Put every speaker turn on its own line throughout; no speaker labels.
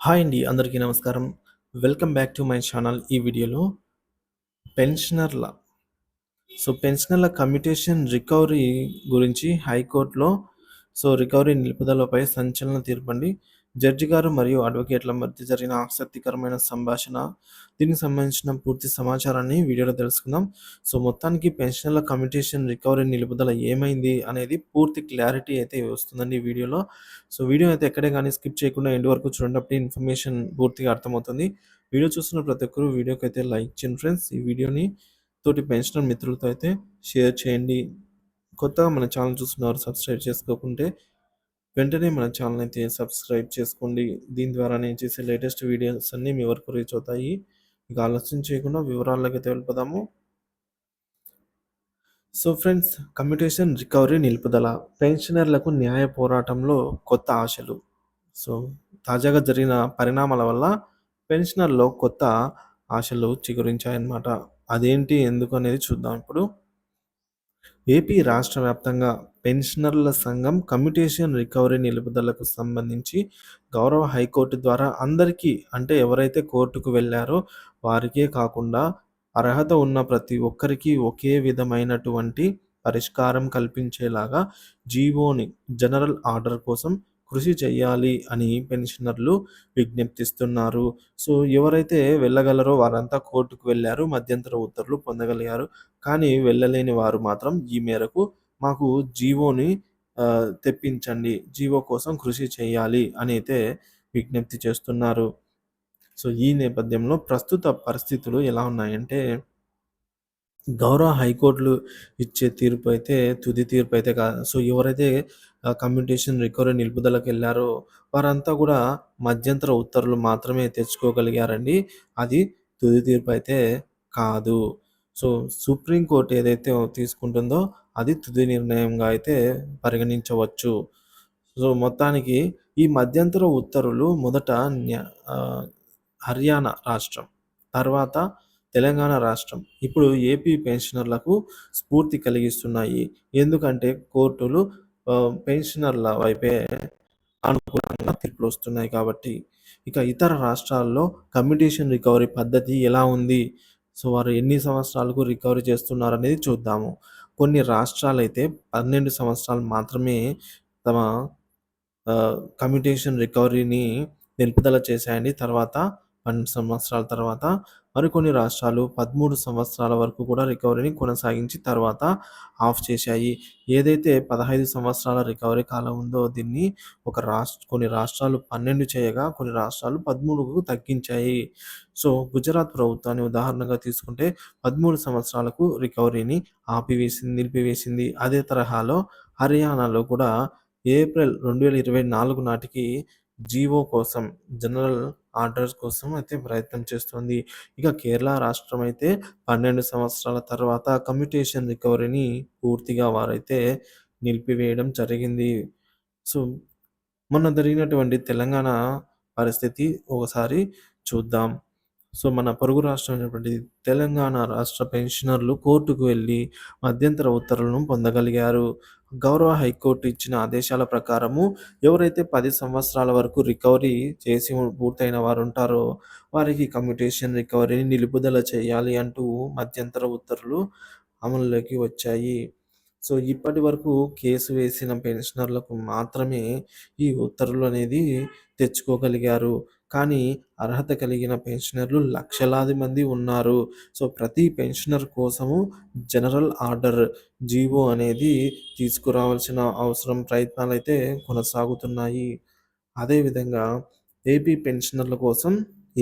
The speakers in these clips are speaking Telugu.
హాయ్ అండి. అందరికీ నమస్కారం. Welcome back to my channel. ఈ వీడియోలో పెన్షనర్ల పెన్షనర్ల కమ్యుటేషన్ రికవరీ గురించి హైకోర్టులో రికవరీ నిలుపుదలపై సంచలన తీర్పండి. జడ్జి గారు మరియు అడ్వకేట్ల మధ్య జరిగిన ఆసక్తికరమైన సంభాషణ. దీనికి సంబంధించిన పూర్తి సమాచారాన్ని వీడియోలో తెలుసుకుందాం. మొత్తానికి పెన్షనర్ల కమ్యుటేషన్ రికవరీ నిలుపుదల ఏమైంది అనేది పూర్తి క్లారిటీ అయితే వస్తుందండి ఈ వీడియోలో. వీడియో అయితే ఎక్కడే గానీ స్కిప్ చేయకుండా ఎండ్ వరకు చూడండి. అప్పుడే ఇన్ఫర్మేషన్ పూర్తిగా అర్థమవుతుంది. వీడియో చూస్తున్న ప్రతి ఒక్కరు వీడియోకైతే లైక్ చేయండి ఫ్రెండ్స్. ఈ వీడియోని తోటి పెన్షనర్ మిత్రులతో అయితే షేర్ చేయండి. కొత్తగా మన ఛానల్ చూస్తున్నవారు సబ్స్క్రైబ్ చేసుకోకుంటే వెంటనే మన ఛానల్ అయితే సబ్స్క్రైబ్ చేసుకోండి. దీని ద్వారా నేను చేసే లేటెస్ట్ వీడియోస్ అన్నీ మీ వరకు రీచ్ అవుతాయి. ఇక ఆలస్యం చేయకుండా వివరాల్లోకి అయితే వెళ్ళిపోదాము. ఫ్రెండ్స్, కమ్యుటేషన్ రికవరీ నిలుపుదల పెన్షనర్లకు న్యాయ పోరాటంలో కొత్త ఆశలు. తాజాగా జరిగిన పరిణామాల వల్ల పెన్షనర్లో కొత్త ఆశలు చిగురించాయన్నమాట. అదేంటి, ఎందుకు అనేది చూద్దాం ఇప్పుడు. ఏపీ రాష్ట్ర వ్యాప్తంగా పెన్షనర్ల సంఘం కమ్యుటేషన్ రికవరీ నిలుపుదలకు సంబంధించి గౌరవ హైకోర్టు ద్వారా అందరికీ, అంటే ఎవరైతే కోర్టుకు వెళ్ళారో వారికే కాకుండా అర్హత ఉన్న ప్రతి ఒక్కరికి ఒకే విధమైనటువంటి పరిష్కారం కల్పించేలాగా జీవోని జనరల్ ఆర్డర్ కోసం కృషి చేయాలి అని పెన్షనర్లు విజ్ఞప్తిస్తున్నారు. ఎవరైతే వెళ్ళగలరో వారంతా కోర్టుకు వెళ్ళారు, మధ్యంతర ఉత్తర్వులు పొందగలిగారు. కానీ వెళ్ళలేని వారు మాత్రం ఈ మేరకు మాకు జీవోని తెప్పించండి, జీవో కోసం కృషి చేయాలి అని అయితే విజ్ఞప్తి చేస్తున్నారు. ఈ నేపథ్యంలో ప్రస్తుత పరిస్థితులు ఎలా ఉన్నాయంటే, గౌరవ హైకోర్టులు ఇచ్చే తీర్పు అయితే తుది తీర్పు అయితే కాదు. ఎవరైతే కమ్యుటేషన్ రికవరీ నిలుపుదలకు వెళ్ళారో వారంతా కూడా మధ్యంతర ఉత్తర్వులు మాత్రమే తెచ్చుకోగలిగారండి. అది తుది తీర్పు అయితే కాదు. సుప్రీంకోర్టు ఏదైతే తీసుకుంటుందో అది తుది నిర్ణయంగా అయితే పరిగణించవచ్చు. మొత్తానికి ఈ మధ్యంతర ఉత్తర్వులు మొదట హర్యానా రాష్ట్రం, తర్వాత తెలంగాణ రాష్ట్రం, ఇప్పుడు ఏపీ పెన్షనర్లకు స్ఫూర్తి కలిగిస్తున్నాయి. ఎందుకంటే కోర్టులు పెన్షనర్ల వైపే అనుకూలంగా తీర్పులు వస్తున్నాయి కాబట్టి. ఇక ఇతర రాష్ట్రాల్లో కమ్యుటేషన్ రికవరీ పద్ధతి ఎలా ఉంది, వారు ఎన్ని సంవత్సరాలకు రికవరీ చేస్తున్నారు అనేది చూద్దాము. కొన్ని రాష్ట్రాలైతే 12 సంవత్సరాలు మాత్రమే తమ కమ్యుటేషన్ రికవరీని నిలుపుదల చేశాయండి. తర్వాత 12 సంవత్సరాల తర్వాత మరికొన్ని రాష్ట్రాలు 13 సంవత్సరాల వరకు కూడా రికవరీని కొనసాగించి తర్వాత ఆఫ్ చేశాయి. ఏదైతే 15 సంవత్సరాల రికవరీ కాలం ఉందో దీన్ని కొన్ని రాష్ట్రాలు 12 చేయగా కొన్ని రాష్ట్రాలు 13కు తగ్గించాయి. గుజరాత్ ప్రభుత్వాన్ని ఉదాహరణగా తీసుకుంటే 13 సంవత్సరాలకు రికవరీని నిలిపివేసింది. అదే తరహాలో హర్యానాలో కూడా ఏప్రిల్ 2024 నాటికి జీవో కోసం, జనరల్ ఆర్డర్స్ కోసం అయితే ప్రయత్నం చేస్తుంది. ఇక కేరళ రాష్ట్రం అయితే 12 సంవత్సరాల తర్వాత కమ్యుటేషన్ రికవరీని పూర్తిగా వారైతే నిలిపివేయడం జరిగింది. మొన్న జరిగినటువంటి తెలంగాణ పరిస్థితి ఒకసారి చూద్దాం. మన పొరుగు రాష్ట్రమైనటువంటి తెలంగాణ రాష్ట్ర పెన్షనర్లు కోర్టుకు వెళ్ళి మధ్యంతర ఉత్తర్వులను పొందగలిగారు. గౌరవ హైకోర్టు ఇచ్చిన ఆదేశాల ప్రకారము ఎవరైతే 10 సంవత్సరాల వరకు రికవరీ చేసి పూర్తయిన వారు ఉంటారో వారికి కమ్యుటేషన్ రికవరీని నిలుపుదల చేయాలి అంటూ మధ్యంతర ఉత్తర్వులు అమల్లోకి వచ్చాయి. ఇప్పటి వరకు కేసు వేసిన పెన్షనర్లకు మాత్రమే ఈ ఉత్తర్వులు అనేది తెచ్చుకోగలిగారు. కానీ అర్హత కలిగిన పెన్షనర్లు లక్షలాది మంది ఉన్నారు. ప్రతి పెన్షనర్ కోసము జనరల్ ఆర్డర్, జీవో అనేది తీసుకురావాల్సిన ప్రయత్నాలైతే కొనసాగుతున్నాయి. అదేవిధంగా ఏపీ పెన్షనర్ల కోసం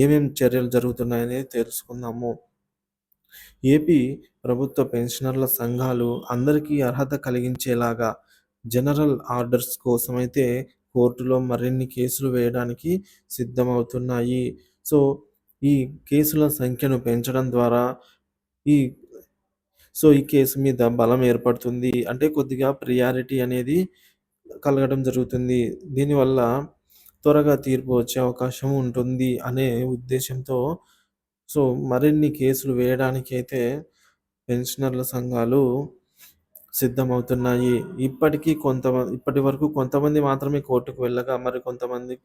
ఏమేం చర్యలు జరుగుతున్నాయనేది తెలుసుకుందాము. ఏపీ ప్రభుత్వ పెన్షనర్ల సంఘాలు అందరికీ అర్హత కలిగించేలాగా జనరల్ ఆర్డర్స్ కోసమైతే కోర్టులో మరిన్ని కేసులు వేయడానికి సిద్ధమవుతున్నాయి. ఈ కేసుల సంఖ్యను పెంచడం ద్వారా ఈ ఈ కేసు మీద బలం ఏర్పడుతుంది. అంటే కొద్దిగా ప్రియారిటీ అనేది కలగడం జరుగుతుంది. దీనివల్ల త్వరగా తీర్పు వచ్చే అవకాశం ఉంటుంది అనే ఉద్దేశంతో మరిన్ని కేసులు వేయడానికి అయితే పెన్షనర్ల సంఘాలు సిద్ధమవుతున్నాయి. ఇప్పటి వరకు కొంతమంది మాత్రమే కోర్టుకు వెళ్ళగా, మరి కొంతమంది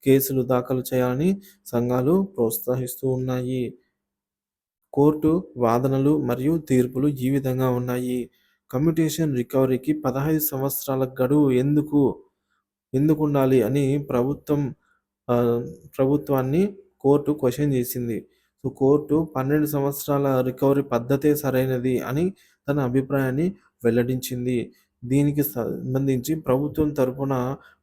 కేసులు దాఖలు చేయాలని సంఘాలు ప్రోత్సహిస్తూ ఉన్నాయి. కోర్టు వాదనలు మరియు తీర్పులు ఈ విధంగా ఉన్నాయి. కమ్యూటేషన్ రికవరీకి 15 సంవత్సరాల గడువు ఎందుకుండాలి అని ఆహ్, ప్రభుత్వాన్ని కోర్టు క్వెషన్ చేసింది. సో, కోర్టు 12 సంవత్సరాల రికవరీ పద్ధతే సరైనది అని తన అభిప్రాయాన్ని వెల్లడించింది. దీనికి సంబంధించి ప్రభుత్వం తరపున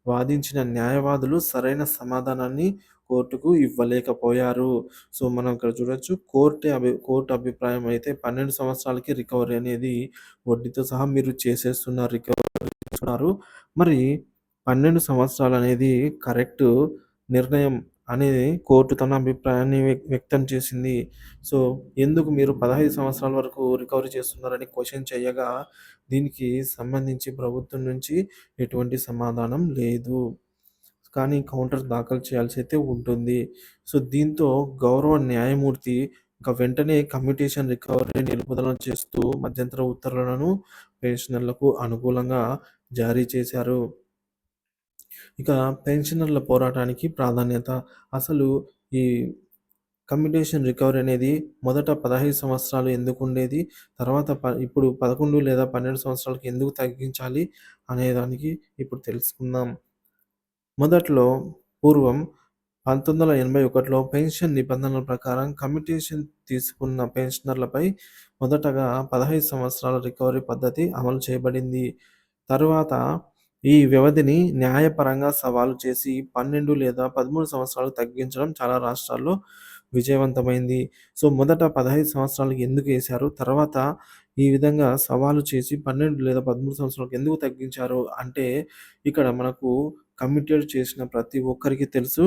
వాదించిన న్యాయవాదులు సరైన సమాధానాన్ని కోర్టుకు ఇవ్వలేకపోయారు. సో, మనం ఇక్కడ చూడొచ్చు కోర్టు అభిప్రాయం అయితే 12 సంవత్సరాలకి రికవరీ అనేది వడ్డీతో సహా మీరు రికవరీ. మరి 12 సంవత్సరాలనేది కరెక్టు నిర్ణయం అనేది కోర్టు తన అభిప్రాయాన్ని వ్యక్తం చేసింది. సో, ఎందుకు మీరు 15 సంవత్సరాల వరకు రికవరీ చేస్తున్నారని క్వెషన్ చేయగా, దీనికి సంబంధించి ప్రభుత్వం నుంచి ఎటువంటి సమాధానం లేదు. కానీ కౌంటర్ దాఖలు చేయాల్సయితే ఉంటుంది. సో, దీంతో గౌరవ న్యాయమూర్తి వెంటనే కమ్యూటేషన్ రికవరీ నిలుపుదల చేస్తూ మధ్యంతర ఉత్తర్వులను పెన్షనర్లకు అనుకూలంగా జారీ చేశారు. ఇక పెన్షనర్ల పోరాటానికి ప్రాధాన్యత. అసలు ఈ కమ్యూటేషన్ రికవరీ అనేది మొదట 15 సంవత్సరాలు ఎందుకుండేది? తర్వాత ఇప్పుడు 11 లేదా 12 సంవత్సరాలకి ఎందుకు తగ్గించాలి? అనేదానికి ఇప్పుడు తెలుసుకుందాం. మొదట్లో పూర్వం 1981లో పెన్షన్ నిబంధనల ప్రకారం కమ్యూటేషన్ తీసుకున్న పెన్షనర్లపై మొదటగా 15 సంవత్సరాల రికవరీ పద్ధతి అమలు చేయబడింది. తరువాత ఈ వ్యవధిని న్యాయపరంగా సవాలు చేసి 12 లేదా 13 సంవత్సరాలకు తగ్గించడం చాలా రాష్ట్రాల్లో విజయవంతమైంది. సో, మొదట 15 సంవత్సరాలకి ఎందుకేశారు? తర్వాత ఈ విధంగా సవాలు చేసి 12 లేదా 13 సంవత్సరాలకు ఎందుకు తగ్గించారు అంటే, ఇక్కడ మనకు కమిటెడ్ చేసిన ప్రతి ఒక్కరికి తెలుసు.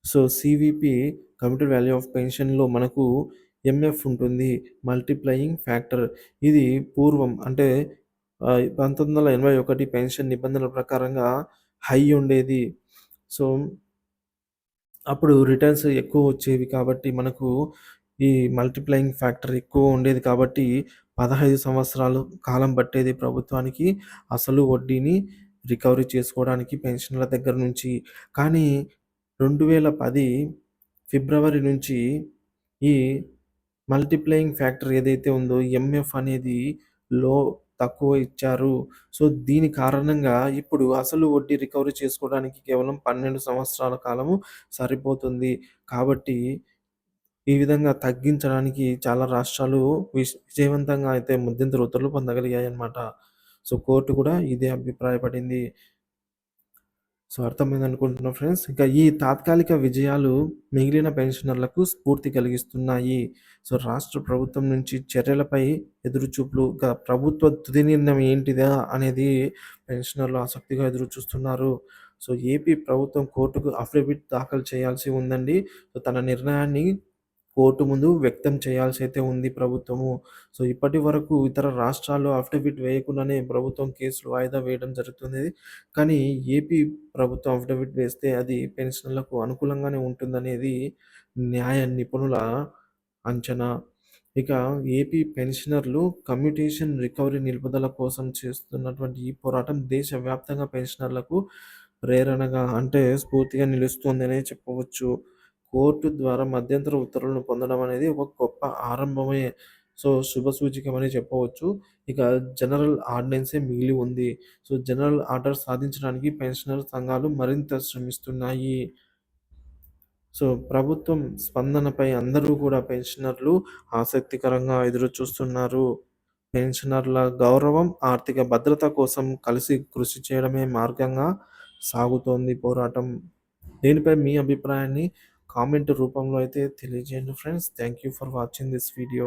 సో, సీవీపీ కమిటెడ్ వాల్యూ ఆఫ్ పెన్షన్‌లో మనకు ఎంఎఫ్ ఉంటుంది. Multiplying factor. ఇది పూర్వం అంటే 1981 పెన్షన్ నిబంధనల ప్రకారంగా హై ఉండేది. సో, అప్పుడు రిటర్న్స్ ఎక్కువొచ్చేవి కాబట్టి మనకు ఈ మల్టిప్లయింగ్ ఫ్యాక్టర్ ఎక్కువ ఉండేది కాబట్టి 15 సంవత్సరాలు కాలం పట్టేది ప్రభుత్వానికి అసలు వడ్డీని రికవరీ చేసుకోవడానికి పెన్షన్‌ల దగ్గర నుంచి. కానీ 2010 ఫిబ్రవరి నుంచి ఈ మల్టిప్లయింగ్ ఫ్యాక్టర్ ఏదైతే ఉందో ఎంఎఫ్ అనేది లో తక్కువ ఇచ్చారు. సో, దీని కారణంగా ఇప్పుడు అసలు వడ్డీ రికవరీ చేసుకోవడానికి కేవలం 12 సంవత్సరాల కాలము సరిపోతుంది. కాబట్టి ఈ విధంగా తగ్గించడానికి చాలా రాష్ట్రాలు విజయవంతంగా అయితే మధ్యంతర ఉత్తర్వులు పొందగలిగాయన్నమాట. సో, కోర్టు కూడా ఇదే అభిప్రాయపడింది. సో, అర్థమైందనుకుంటున్నా ఫ్రెండ్స్. ఇంకా ఈ తాత్కాలిక విజయాలు మిగిలిన పెన్షనర్లకు స్ఫూర్తి కలిగిస్తున్నాయి. సో, రాష్ట్ర ప్రభుత్వం నుంచి చర్యలపై ఎదురుచూపులు. ఇంకా ప్రభుత్వ తుది నిర్ణయం ఏంటిదా అనేది పెన్షనర్లు ఆసక్తిగా ఎదురుచూస్తున్నారు. సో, ఏపీ ప్రభుత్వం కోర్టుకు అఫిడవిట్ దాఖలు చేయాల్సి ఉందండి. సో, తన నిర్ణయాన్ని కోర్టు ముందు వ్యక్తం చేయాల్సయితే ఉంది ప్రభుత్వము. సో, ఇప్పటివరకు ఇతర రాష్ట్రాల్లో అఫిడవిట్ వేయకుండానే ప్రభుత్వం కేసులు వాయిదా వేయడం జరుగుతుంది. కానీ ఏపీ ప్రభుత్వం అఫిడవిట్ వేస్తే అది పెన్షనర్లకు అనుకూలంగానే ఉంటుందనేది న్యాయ నిపుణుల అంచనా. ఇక ఏపీ పెన్షనర్లు కమ్యూటేషన్ రికవరీ నిలుపుదల కోసం చేస్తున్నటువంటి ఈ పోరాటం దేశవ్యాప్తంగా పెన్షనర్లకు ప్రేరణగా అంటే స్ఫూర్తిగా నిలుస్తుందనే చెప్పవచ్చు. కోర్టు ద్వారా మధ్యంతర ఉత్తర్వులను పొందడం అనేది ఒక గొప్ప ఆరంభమే. సో, శుభసూచకమని చెప్పవచ్చు. ఇక జనరల్ ఆర్డినెన్సే మిగిలి ఉంది. సో, జనరల్ ఆర్డర్ సాధించడానికి పెన్షనర్ సంఘాలు మరింత శ్రమిస్తున్నాయి. సో, ప్రభుత్వం స్పందనపై అందరూ కూడా పెన్షనర్లు ఆసక్తికరంగా ఎదురుచూస్తున్నారు. పెన్షనర్ల గౌరవం, ఆర్థిక భద్రత కోసం కలిసి కృషి చేయడమే మార్గంగా సాగుతోంది పోరాటం. దీనిపై మీ అభిప్రాయాన్ని కామెంట్ రూపంలో అయితే తెలియజేయండి friends. Thank you for watching this video.